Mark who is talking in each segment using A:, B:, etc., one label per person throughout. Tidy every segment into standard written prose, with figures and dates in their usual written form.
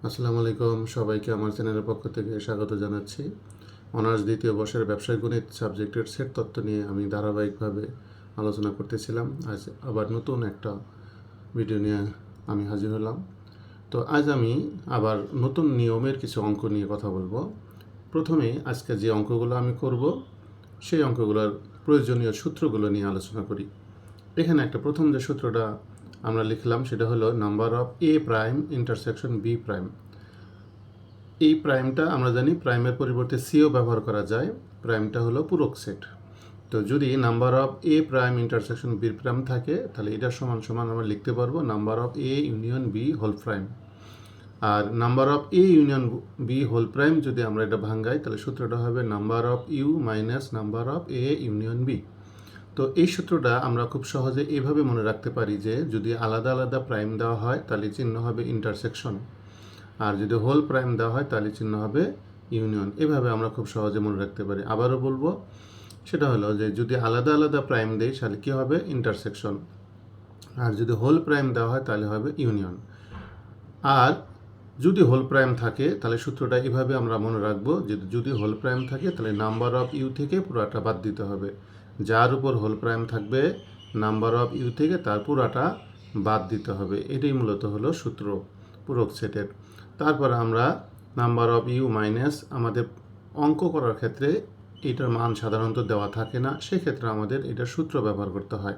A: আসসালামু আলাইকুম, সবাইকে আমার চ্যানেলের পক্ষ থেকে স্বাগত জানাচ্ছি। অনার্স দ্বিতীয় বর্ষের ব্যবসায় গণিত সাবজেক্টের সেট তত্ত্ব নিয়ে আমি ধারাবাহিকভাবে আলোচনা করতেছিলাম। আজ আবার নতুন একটা ভিডিও নিয়ে আমি হাজির হলাম। তো আজ আমি আবার নতুন নিয়মের কিছু অঙ্ক নিয়ে কথা বলবো। প্রথমে আজকে যে অঙ্কগুলো আমি করব সেই অঙ্কগুলোর প্রয়োজনীয় সূত্রগুলো নিয়ে আলোচনা করি। এখানে একটা প্রথম যে সূত্রটা আমরা লিখলাম সেটা হলো number of A prime intersection B prime. এই প্রাইমটা আমরা জানি প্রাইমের পরিবর্তে সিও ব্যবহার করা যায়। প্রাইমটা হলো পূরক সেট। তো যদি number of A prime intersection B prime থাকে তাহলে এটা সমান সমান আমরা লিখতে পারবো number of A union B whole prime. আর number of A union B whole prime যদি আমরা এটা ভাঙ্গাই তাহলে সূত্রটা হবে number of U minus number of A union B. তো এই সূত্রটা আমরা খুব সহজে এভাবে মনে রাখতে পারি যে যদি আলাদা আলাদা প্রাইম দেওয়া হয় তাহলে চিহ্ন হবে ইন্টারসেকশন, আর যদি হোল প্রাইম দেওয়া হয় তাহলে চিহ্ন হবে ইউনিয়ন। এভাবে আমরা খুব সহজে মনে রাখতে পারি। আবারও বলবো, সেটা হলো যে যদি আলাদা আলাদা প্রাইম দেয় তাহলে কী হবে ইন্টারসেকশন, আর যদি হোল প্রাইম দেওয়া হয় তাহলে হবে ইউনিয়ন। আর যদি হোল প্রাইম থাকে তাহলে সূত্রটা এভাবে আমরা মনে রাখবো যে যদি হোল প্রাইম থাকে তাহলে নাম্বার অফ ইউ থেকে পুরাটা বাদ দিতে হবে। যার উপর হোল প্রাইম থাকবে নাম্বার অফ ইউ থেকে তার পুরাটা বাদ দিতে হবে। এটাই মূলত হলো সূত্র পূরক সেটের। তারপর আমরা নাম্বার অফ ইউ মাইনাস, আমাদের অঙ্ক করার ক্ষেত্রে এটার মান সাধারণত দেওয়া থাকে না, সেক্ষেত্রে আমাদের এটার সূত্র ব্যবহার করতে হয়।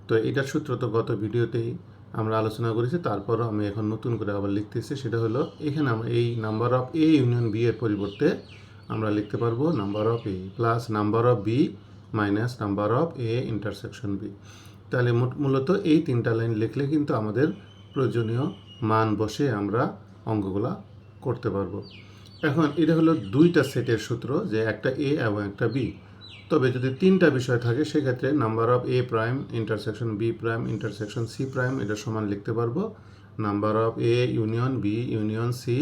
A: তো এটার সূত্র তো গত ভিডিওতেই আমরা আলোচনা করেছি, তারপরও আমি এখন নতুন করে আবার লিখতেছি। সেটা হলো এখানে আমরা এই number of A union B এর পরিবর্তে আমরা লিখতে পারবো number of A plus number of B minus number of A intersection B. তাহলে মূলত এই তিনটা লাইন লিখলে কিন্তু আমাদের প্রয়োজনীয় মান বসে আমরা অঙ্কগুলা করতে পারবো। এখন এটা হলো দুইটা সেটের সূত্র, যে একটা এ এবং একটা বি। তবে যদি তিনটা বিষয় থাকে সেক্ষেত্রে number of A prime intersection B prime intersection C prime এটা সমান লিখতে পারবো number of A union B union C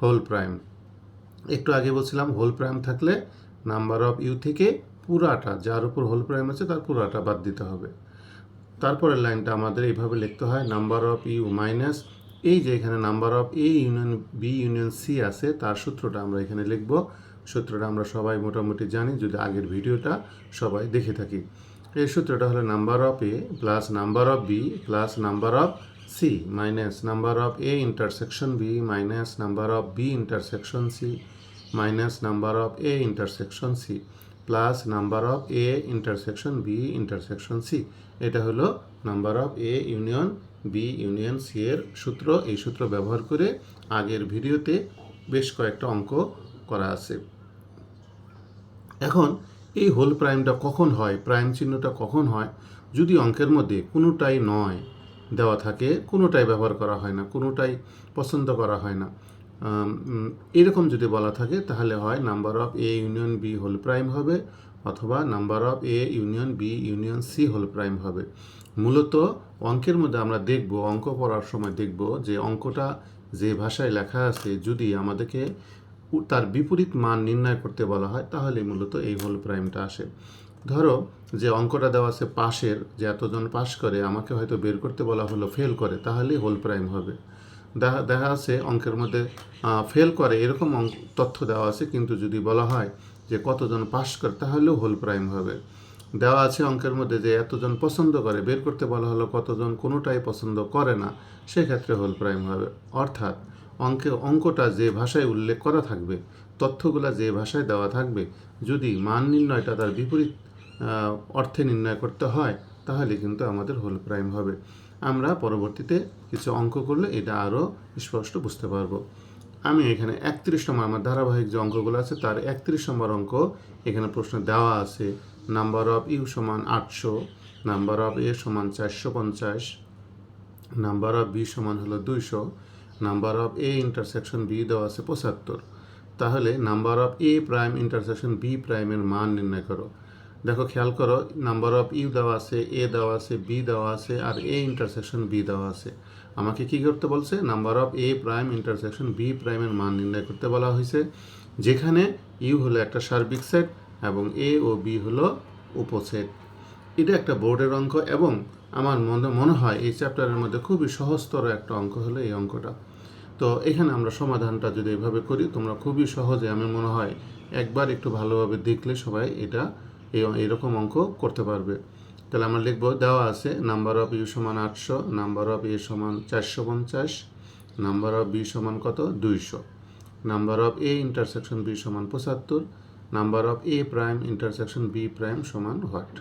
A: whole prime. একটু আগে বলছিলাম হোল প্রাইম থাকলে নাম্বার অফ ইউ থেকে পুরাটা, যার উপর হোল প্রাইম আছে তার পুরাটা বাদ দিতে হবে। তারপরের লাইনটা আমাদের এইভাবে লিখতে হয় নাম্বার অফ ইউ মাইনাস, এই যে এখানে number of A union B union C আছে তার সূত্রটা আমরা এখানে লিখব। সূত্রটা আমরা সবাই মোটামুটি জানি যদি আগের ভিডিওটা সবাই দেখে থাকি। এই সূত্রটা হলো number of A plus number of B plus number of C minus number of A intersection B minus number of B intersection C minus number of A intersection C plus number of A intersection B intersection C. এটা হলো number of A union B union C এর সূত্র। এই সূত্র ব্যবহার করে আগের ভিডিওতে বেশ কয়েকটা অঙ্ক করা আছে। এখন এই হোল প্রাইমটা কখন হয়, প্রাইম চিহ্নটা কখন হয়? যদি অঙ্কের মধ্যে কোনোটাই নয় দেওয়া থাকে, কোনোটাই ব্যবহার করা হয় না, কোনোটাই পছন্দ করা হয় না, এরকম যদি বলা থাকে তাহলে হয় number of A union B whole prime হবে, অথবা number of A union B union C whole prime হবে। মূলত অঙ্কের মধ্যে আমরা দেখব, অঙ্ক পড়ার সময় দেখব যে অঙ্কটা যে ভাষায় লেখা আছে যদি আমাদেরকে তার বিপরীত মান নির্ণয় করতে বলা হয় তাহলে মূলত এই হোল প্রাইমটা আসে। ধরো যে অঙ্কটা দেওয়া আছে পাশের, যে এতজন পাস করে, আমাকে হয়তো বের করতে বলা হলো ফেল করে, তাহলে হোল প্রাইম হবে। দেখা আছে অঙ্কের মধ্যে ফেল করে এরকম তথ্য দেওয়া আছে, কিন্তু যদি বলা হয় যে কতজন পাস করে তাহলেও হোল প্রাইম হবে। দেওয়া আছে অঙ্কের মধ্যে যে এতজন পছন্দ করে, বের করতে বলা হলো কতজন কোনোটাই পছন্দ করে না, সেক্ষেত্রে হোল প্রাইম হবে। অর্থাৎ অঙ্কটা যে ভাষায় উল্লেখ করা থাকবে, তথ্যগুলো যে ভাষায় দেওয়া থাকবে, যদি মান নির্ণয়টা তার বিপরীত অর্থে নির্ণয় করতে হয় তাহলে কিন্তু আমাদের হোল প্রাইম হবে। আমরা পরবর্তীতে কিছু অঙ্ক করলে এটা আরও স্পষ্ট বুঝতে পারবো। আমি এখানে 31 নম্বর, আমার ধারাবাহিক যে অঙ্কগুলো আছে তার 31 নম্বর অঙ্ক এখানে প্রশ্ন দেওয়া আছে। নাম্বার অফ ইউ সমান 800, নাম্বার অফ এ সমান 450, নাম্বার অফ বি সমান হলো 200, number of A intersection B দেওয়া আছে 75। তাহলে number of A prime intersection B প্রাইমের মান নির্ণয় করো। দেখো খেয়াল করো, নাম্বার অফ ইউ দেওয়া আছে, এ দেওয়া আছে, বি দেওয়া আছে, আর এ ইন্টারসেকশন বি দেওয়া আছে। আমাকে কি করতে বলছে? Number of A prime intersection B প্রাইমের মান নির্ণয় করতে বলা হয়েছে, যেখানে ইউ হলো একটা সার্বিক সেট এবং এ ও বি হলো উপসেট। এটা একটা বোর্ডের অঙ্ক এবং আমার মনে হয় এই চ্যাপ্টারের মধ্যে খুবই সহজতর একটা অঙ্ক হলো এই অঙ্কটা। তো এখানে আমরা সমাধানটা যদি এভাবে করি তোমরা খুবই সহজে, আমি মনে হয় একবার একটু ভালোভাবে দেখলে সবাই এটা এরকম অঙ্ক করতে পারবে। তাহলে আমরা লিখব, দেওয়া আছে নাম্বার অফ ইউ সমান 800, নাম্বার অফ এ সমান 450, নাম্বার অফ বি সমান কত 200, number of A intersection B সমান 75, number of A prime intersection B prime সমান হোয়াট।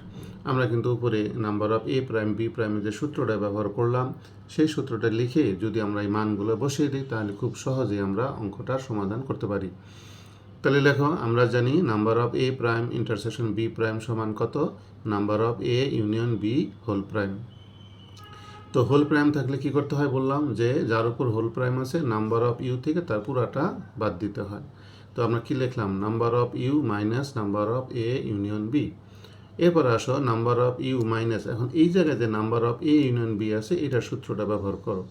A: আমরা কিন্তু উপরে number of A prime B প্রাইমের যে সূত্রটা ব্যবহার করলাম সেই সূত্রটা লিখে যদি আমরা এই মানগুলো বসিয়ে দিই তাহলে খুব সহজেই আমরা অঙ্কটার সমাধান করতে পারি। তাহলে লেখো, আমরা জানি number of A prime intersection B prime সমান কত, number of A union B whole prime. তো হোল প্রাইম থাকলে কি করতে হয় বললাম, যে যার উপর হোল প্রাইম আছে নাম্বার অফ ইউ থেকে তার পুরাটা বাদ দিতে হয়। তো আমরা কি লিখলাম, number of U minus number of A union B. এরপর আসো নাম্বার অফ ইউ মাইনাস, এখন এই জায়গায় যে number of A union B আছে এটার সূত্রটা ব্যবহার করো,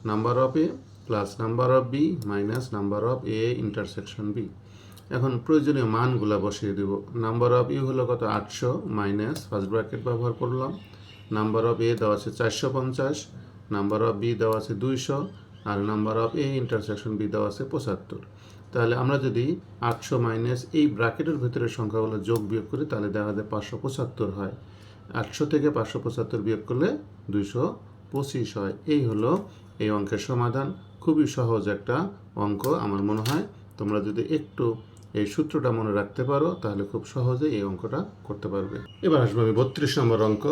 A: number of A plus number of B minus number of A intersection B. এখন প্রয়োজনীয় মানগুলা বসিয়ে দেব। নাম্বার অফ ইউ হলো কত 800 মাইনাস ফার্স্ট ব্র্যাকেট ব্যবহার করলাম, নাম্বার অফ এ দেওয়া আছে 450, নাম্বার অফ বি দেওয়া আছে 200, আর number of A intersection B দেওয়া আছে 75। তাহলে আমরা যদি 800 মাইনাস এই ব্র্যাকেটের ভিতরের সংখ্যাগুলো যোগ বিয়োগ করি তাহলে দেখা যায় 575 হয়। 800 থেকে 575 বিয়োগ করলে 225 হয়। এই হলো এই অঙ্কের সমাধান। খুবই সহজ একটা অঙ্ক। আমার মনে হয় তোমরা যদি একটু এই সূত্রটা মনে রাখতে পারো তাহলে খুব সহজে এই অঙ্কটা করতে পারবে। এবার আসবো আমি 32 নম্বর অঙ্ক।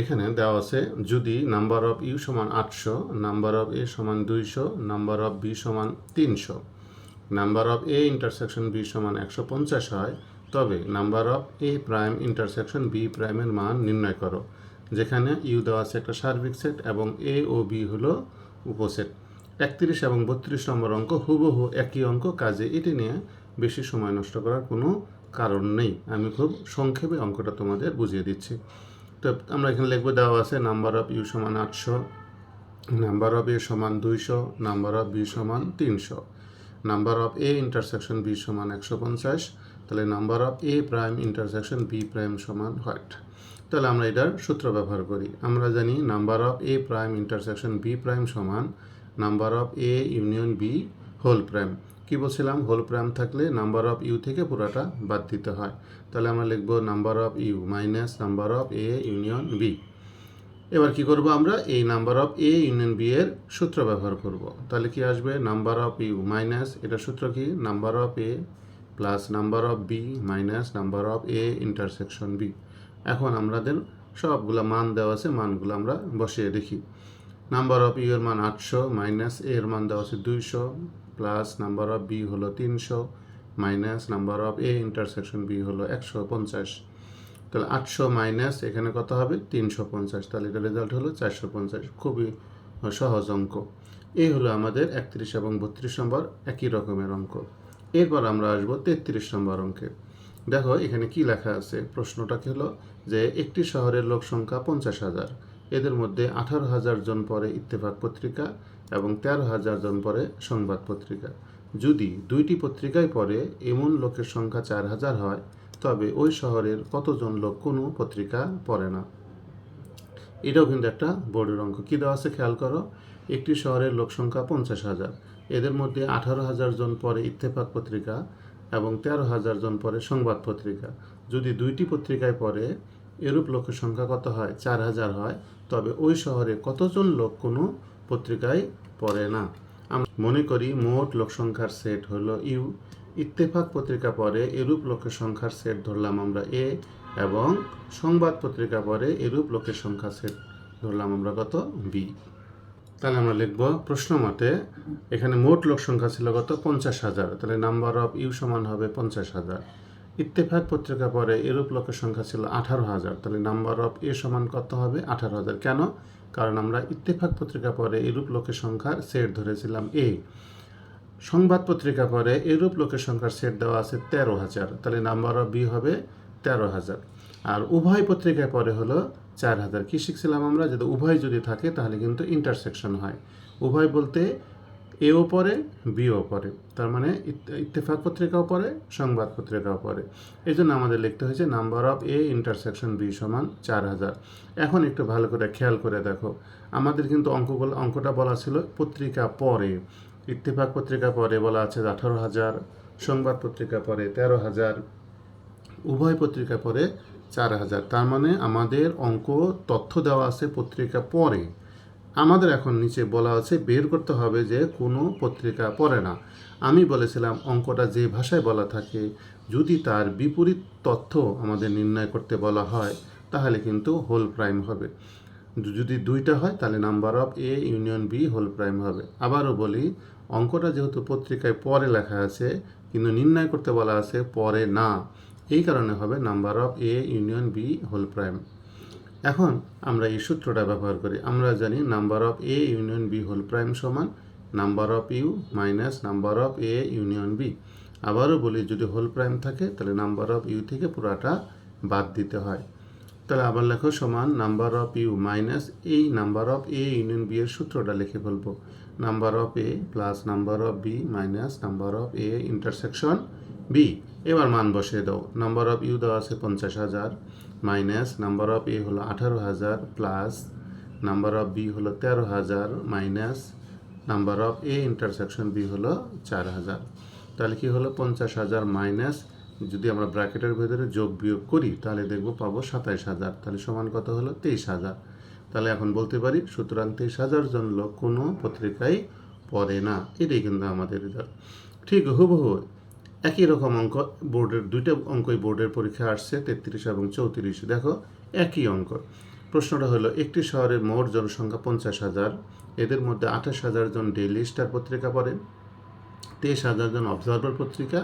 A: এখানে দেওয়া আছে, যদি নাম্বার অফ ইউ সমান 800, নাম্বার অফ এ সমান 200, নাম্বার অফ বি সমান 300, number of A intersection B সমান 150 হয়, তবে number of A prime intersection B প্রাইমের মান নির্ণয় করো। যেখানে ইউ দেওয়া আছে একটা সার্বিক সেট এবং এ ও বি হলো উপসেট। 31 এবং 32 নম্বর অঙ্ক হুবহু একই অঙ্ক, কাজে এটি নিয়ে বেশি সময় নষ্ট করার কোনো কারণ নেই। আমি খুব সংক্ষেপে অঙ্কটা তোমাদের বুঝিয়ে দিচ্ছি। তো আমরা এখানে লিখবো, দেওয়া আছে নাম্বার অফ ইউ সমান 800, নাম্বার অফ এ সমান 200, নাম্বার অফ বি সমান 300, number of A intersection B সমান 150। তাহলে number of A prime intersection B prime সমান হোয়াট। তাহলে আমরা এটার সূত্র ব্যবহার করি। আমরা জানি number of A prime intersection B prime সমান number of A union B whole prime. কি বলছিলাম, হোল প্রাইম থাকলে নাম্বার অফ ইউ থেকে পুরোটা বাদ দিতে হয়। তাহলে আমরা লিখবো number of U minus number of A union B. এবার কি করব, আমরা এই number of A union B এর সূত্র ব্যবহার করব। তাহলে কি আসবে, নাম্বার অফ ইউ মাইনাস, এটা সূত্র কি, number of A plus number of B minus number of A intersection B. এখন আমাদের সবগুলো মান দেওয়া আছে, মানগুলো আমরা বসিয়ে দেখি। নাম্বার অফ ইউ এর মান 800 মাইনাস এ এর মান দেওয়া আছে 200 প্লাস নাম্বার অফ বি হলো 300 minus number of A intersection B হলো 150। তাহলে 800 মাইনাস এখানে কত হবে 350, তাহলে এটা রেজাল্ট হলো 450। খুবই সহজ অঙ্ক। এই হলো আমাদের 31 এবং 32 নম্বর একই রকমের অঙ্ক। এরপর আমরা আসবো 33 নম্বর অঙ্কে। দেখো এখানে কি লেখা আছে, প্রশ্নটা কি হলো যে একটি শহরের লোক সংখ্যা 50,000, এদের মধ্যে 18,000 জন পড়ে ইত্তেফাক পত্রিকা এবং 13,000 জন পড়ে সংবাদ পত্রিকা। যদি দুইটি পত্রিকায় পড়ে এমন লোকের সংখ্যা 4,000 হয়, তবে ওই শহরের কতজন লোক কোনো পত্রিকা পড়ে না। এটাও কিন্তু একটা বোর্ডের অঙ্ক। কী দেওয়া আছে খেয়াল করো, একটি শহরের লোক সংখ্যা 50,000, এদের মধ্যে 18,000 জন পড়ে ইত্তেফাক পত্রিকা এবং 13,000 জন পড়ে সংবাদ পত্রিকা। যদি দুইটি পত্রিকায় পড়ে এরূপ লোকের সংখ্যা কত হয় 4,000 হয়, তবে ওই শহরে কতজন লোক কোনো পত্রিকায় পড়ে না। আমরা মনে করি মোট লোক সংখ্যার সেট হলো ইউ, ইত্তেফাক পত্রিকা পড়ে এরূপ লোকের সংখ্যার সেট ধরলাম আমরা এ, এবং সংবাদ পত্রিকা পড়ে এরূপ লোকের সংখ্যা সেট ধরলাম আমরা কত বি। তাহলে আমরা লিখব, প্রশ্ন মতে এখানে মোট লোক সংখ্যা ছিল কত 50,000, তাহলে নাম্বার অফ ইউ সমান হবে 50,000। ইত্তেফাক পত্রিকা পড়ে এরূপ লোকের সংখ্যা ছিল 18,000, তাহলে নাম্বার অফ এ সমান কত হবে 18,000। কেন? কারণ আমরা ইত্তেফাক পত্রিকা পড়ে এরূপ লোকের সংখ্যার সেট ধরেছিলাম এ। সংবাদ পত্রিকা পড়ে এরূপ লোকের সংখ্যার সেট দেওয়া আছে 13,000, তাহলে নাম্বার অফ বি হবে 13,000। আর উভয় পত্রিকায় পড়ে হলো 4,000। কী শিখছিলাম আমরা, যদি উভয় যদি থাকে তাহলে কিন্তু ইন্টারসেকশন হয়। উভয় বলতে এও পড়ে বিও পড়ে, তার মানে ইত্তেফাক পত্রিকাও পড়ে সংবাদ পত্রিকাও পড়ে। এই জন্য আমাদের লিখতে হয়েছে number of A intersection B সমান 4,000। এখন একটু ভালো করে খেয়াল করে দেখো, আমাদের কিন্তু অঙ্কটা বলা ছিল পত্রিকা পড়ে, ইত্তেফাক পত্রিকা পরে বলা আছে 18,000, সংবাদ পত্রিকা পরে 13,000, উভয় পত্রিকা পরে 4,000। তার মানে আমাদের অঙ্ক তথ্য দেওয়া আছে পত্রিকা পরে, আমাদের এখন নিচে বলা আছে বের করতে হবে যে কোনো পত্রিকা পড়ে না। আমি বলেছিলাম অঙ্কটা যে ভাষায় বলা থাকে যদি তার বিপরীত তথ্য আমাদের নির্ণয় করতে বলা হয় তাহলে কিন্তু হোল প্রাইম হবে। যদি দুইটা হয় তাহলে number of A union B whole prime হবে। আবারও বলি, অঙ্কটা যেহেতু পত্রিকায় পরে লেখা আছে কিন্তু নির্ণয় করতে বলা আছে পরে না, এই কারণে হবে number of A union B whole prime. এখন আমরা এই সূত্রটা ব্যবহার করি। আমরা জানি number of A union B whole prime সমান number of U minus number of A union B. আবারও বলি, যদি হোল প্রাইম থাকে তাহলে নাম্বার অফ ইউ থেকে পুরাটা বাদ দিতে হয়। তাহলে আবার লেখো সমান নাম্বার অফ ইউ মাইনাস এই number of A union B এর সূত্রটা লিখে ফেলবো, number of A plus number of B minus number of A intersection B. এবার মান বসিয়ে দাও। নাম্বার অফ ইউ দেওয়া আছে 50,000 মাইনাস নাম্বার অফ এ হলো 18,000 প্লাস নাম্বার অফ বি হলো 13,000 minus number of A intersection B হলো 4,000। তাহলে কি হলো 50,000 মাইনাস, যদি আমরা ব্র্যাকেটের ভেতরে যোগ বিয়োগ করি তাহলে দেখবো পাবো 27,000। তাহলে সমান কত হলো 23,000। তাহলে এখন বলতে পারি সুতরাং 23,000 জন লোক কোনো পত্রিকায় পড়ে না। এটাই কিন্তু আমাদের রেজাল্ট। ঠিক হুবহু একই রকম অঙ্ক বোর্ডের দুইটা অঙ্কই বোর্ডের পরীক্ষা আসছে, 33 এবং 34। দেখো একই অঙ্ক। প্রশ্নটা হলো একটি শহরের মোট জনসংখ্যা 50,000, এদের মধ্যে 28,000 জন ডেইলি স্টার পত্রিকা পড়ে, 23,000 জন অবজারভার পত্রিকা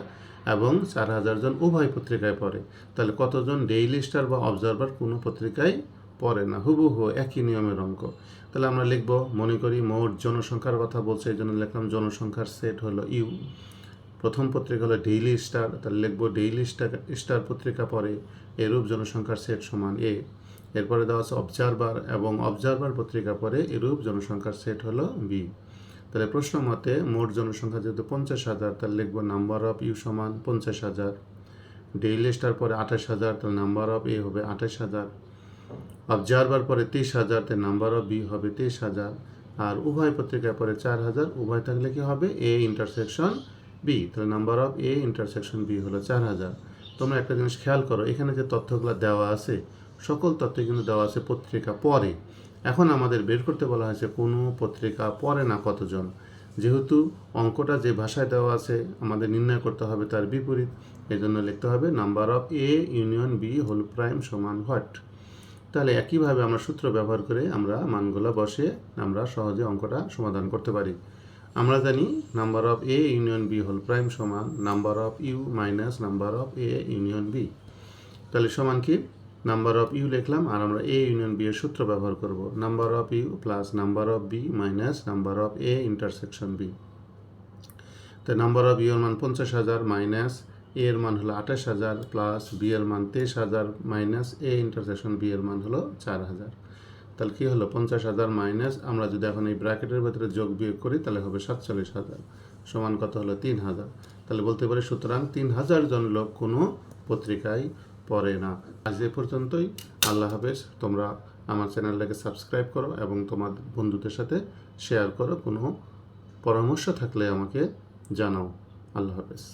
A: এবং 4,000 জন উভয় পত্রিকায় পড়ে। তাহলে কতজন ডেইলি স্টার বা অবজারভার কোনো পত্রিকায় পড়ে না? হুবহু একই নিয়মের অঙ্ক। তাহলে আমরা লিখব, মনে করি মোট জনসংখ্যার কথা বলছে, এই জন্য লিখলাম জনসংখ্যার সেট হলো ইউ। প্রথম পত্রিকা হলো ডেইলি স্টার, তাহলে লিখব ডেইলি স্টার পত্রিকা পড়ে এরূপ জনসংখ্যার সেট সমান এ। এরপরে দেওয়া আছে অবজারভার এবং অবজারভার পত্রিকা পড়ে এরূপ জনসংখ্যার সেট হলো বি। তাহলে প্রশ্ন মতে মোট জনসংখ্যা যেহেতু 50,000, তাহলে লিখব নাম্বার অফ ইউ সমান 50,000, ডেইলি স্টার পরে 28,000, তাহলে নাম্বার অফ এ হবে 28,000, অবজারভার পরে 30,000, তাহলে নাম্বার অফ বি হবে 23,000, আর উভয় পত্রিকায় পরে 4,000, উভয় থাকলে কি হবে এ ইন্টারসেকশন বি, তাহলে number of A intersection B হলো 4,000। তোমরা একটা জিনিস খেয়াল করো, এখানে যে তথ্যগুলো দেওয়া আছে সকল তথ্য কিন্তু দেওয়া আছে পত্রিকা পরে। এখন আমাদের বের করতে বলা হয়েছে কোনো পত্রিকা পড়ে না কতজন। যেহেতু অঙ্কটা যে ভাষায় দেওয়া আছে আমাদের নির্ণয় করতে হবে তার বিপরীত, এই জন্য লিখতে হবে number of A union B whole prime সমান হোয়াট। তাহলে একইভাবে আমরা সূত্র ব্যবহার করে আমরা মানগুলো বসে আমরা সহজে অঙ্কটা সমাধান করতে পারি। আমরা জানি number of A union B whole prime সমান number of U minus number of A union B. তাহলে সমান কি, নাম্বার অফ ইউ লিখলাম আর আমরা এ ইউনিয়ন বি এর সূত্র ব্যবহার করব, number of U plus number of B minus number of A intersection B. তো নাম্বার অফ ইউ এর মান 50,000 মাইনাস এ এর মান হলো 28,000 প্লাস বি এর মান 23,000 মাইনাস এ ইন্টারসেকশন বি এর মান হলো 4,000। তাহলে কি হলো 50,000 মাইনাস, আমরা যদি এখন এই ব্র্যাকেটের ভেতরে যোগ বিয়োগ করি তাহলে হবে 47,000 সমান কত হলো 3,000। তাহলে বলতে পারি সুতরাং 3,000 জন লোক কোনো পত্রিকায় পড়ে না। আজ এ পর্যন্তই। আল্লাহ হাফেজ। তোমরা আমার চ্যানেলটাকে সাবস্ক্রাইব করো এবং তোমার বন্ধুদের সাথে শেয়ার করো। কোনো পরামর্শ থাকলে আমাকে জানাও। আল্লাহ হাফেজ।